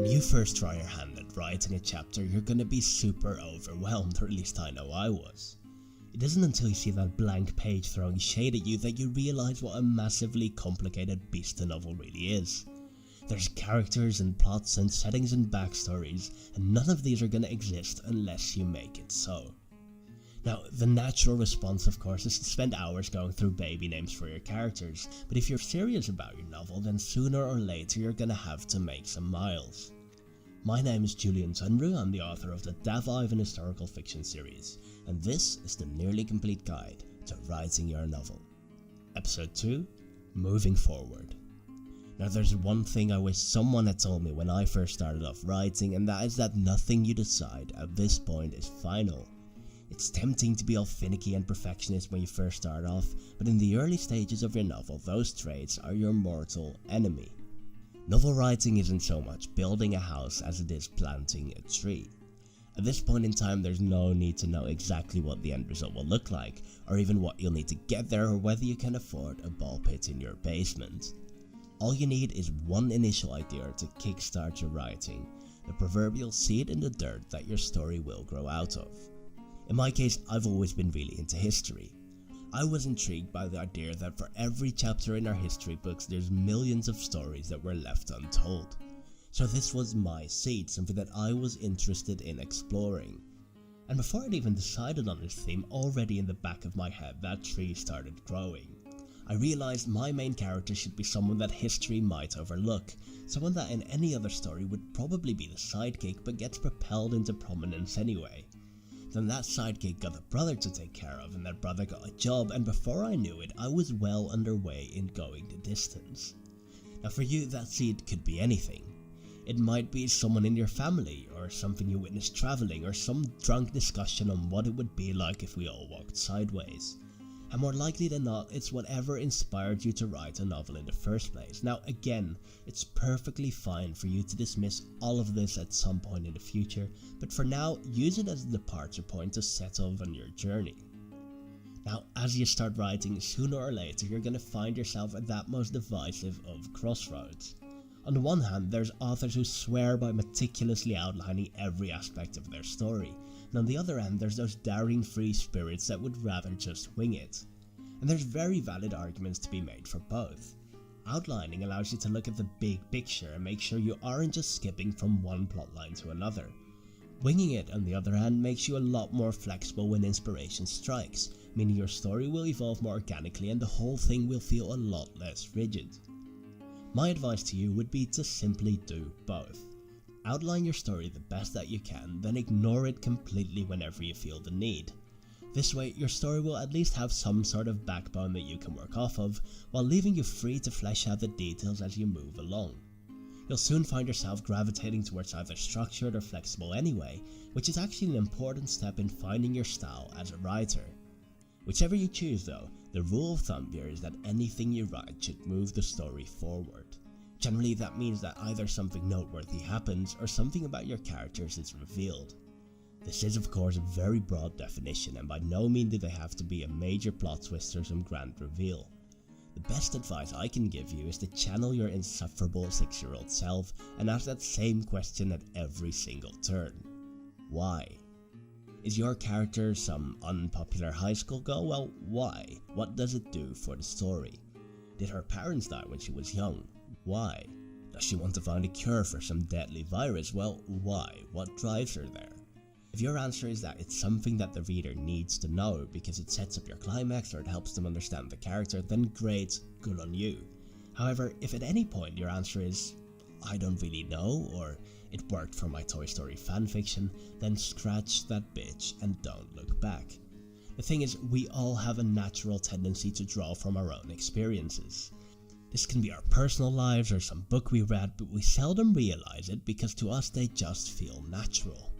When you first try your hand at writing a chapter, you're gonna be super overwhelmed, or at least I know I was. It isn't until you see that blank page throwing shade at you that you realise what a massively complicated beast a novel really is. There's characters and plots and settings and backstories, and none of these are gonna exist unless you make it so. Now, the natural response, of course, is to spend hours going through baby names for your characters, but if you're serious about your novel, then sooner or later you're gonna have to make some miles. My name is Julian Tunru, I'm the author of the Dav Ivan historical fiction series, and this is the nearly complete guide to writing your novel. Episode 2, Moving Forward. Now there's one thing I wish someone had told me when I first started off writing, and that is that nothing you decide at this point is final. It's tempting to be all finicky and perfectionist when you first start off, but in the early stages of your novel, those traits are your mortal enemy. Novel writing isn't so much building a house as it is planting a tree. At this point in time, there's no need to know exactly what the end result will look like, or even what you'll need to get there, or whether you can afford a ball pit in your basement. All you need is one initial idea to kickstart your writing, the proverbial seed in the dirt that your story will grow out of. In my case, I've always been really into history. I was intrigued by the idea that for every chapter in our history books, there's millions of stories that were left untold. So this was my seed, something that I was interested in exploring. And before I'd even decided on this theme, already in the back of my head, that tree started growing. I realized my main character should be someone that history might overlook, someone that in any other story would probably be the sidekick but gets propelled into prominence anyway. Then that sidekick got a brother to take care of, and that brother got a job, and before I knew it, I was well underway in going the distance. Now for you, that seed could be anything. It might be someone in your family, or something you witnessed travelling, or some drunk discussion on what it would be like if we all walked sideways. And more likely than not, it's whatever inspired you to write a novel in the first place. Now again, it's perfectly fine for you to dismiss all of this at some point in the future, but for now, use it as a departure point to set off on your journey. Now, as you start writing, sooner or later you're gonna find yourself at that most divisive of crossroads. On the one hand, there's authors who swear by meticulously outlining every aspect of their story, and on the other end there's those daring free spirits that would rather just wing it. And there's very valid arguments to be made for both. Outlining allows you to look at the big picture and make sure you aren't just skipping from one plotline to another. Winging it, on the other hand, makes you a lot more flexible when inspiration strikes, meaning your story will evolve more organically and the whole thing will feel a lot less rigid. My advice to you would be to simply do both. Outline your story the best that you can, then ignore it completely whenever you feel the need. This way, your story will at least have some sort of backbone that you can work off of, while leaving you free to flesh out the details as you move along. You'll soon find yourself gravitating towards either structured or flexible anyway, which is actually an important step in finding your style as a writer. Whichever you choose though, the rule of thumb here is that anything you write should move the story forward. Generally that means that either something noteworthy happens or something about your characters is revealed. This is of course a very broad definition, and by no means do they have to be a major plot twist or some grand reveal. The best advice I can give you is to channel your insufferable 6-year-old self and ask that same question at every single turn. Why? Is your character some unpopular high school girl? Well, why? What does it do for the story? Did her parents die when she was young? Why? Does she want to find a cure for some deadly virus? Well, why? What drives her there? If your answer is that it's something that the reader needs to know because it sets up your climax or it helps them understand the character, then great, good on you. However, if at any point your answer is, I don't really know, or it worked for my Toy Story fanfiction, then scratch that bitch and don't look back. The thing is, we all have a natural tendency to draw from our own experiences. This can be our personal lives or some book we read, but we seldom realize it because to us they just feel natural.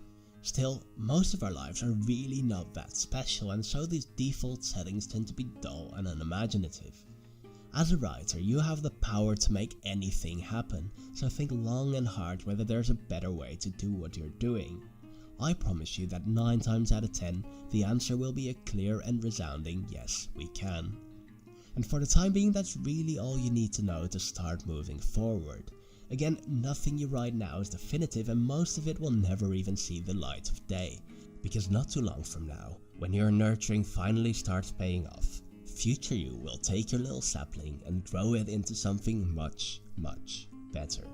Still, most of our lives are really not that special, and so these default settings tend to be dull and unimaginative. As a writer, you have the power to make anything happen, so think long and hard whether there's a better way to do what you're doing. I promise you that 9 times out of 10, the answer will be a clear and resounding yes, we can. And for the time being, that's really all you need to know to start moving forward. Again, nothing you write now is definitive, and most of it will never even see the light of day. Because not too long from now, when your nurturing finally starts paying off, future you will take your little sapling and grow it into something much, much better.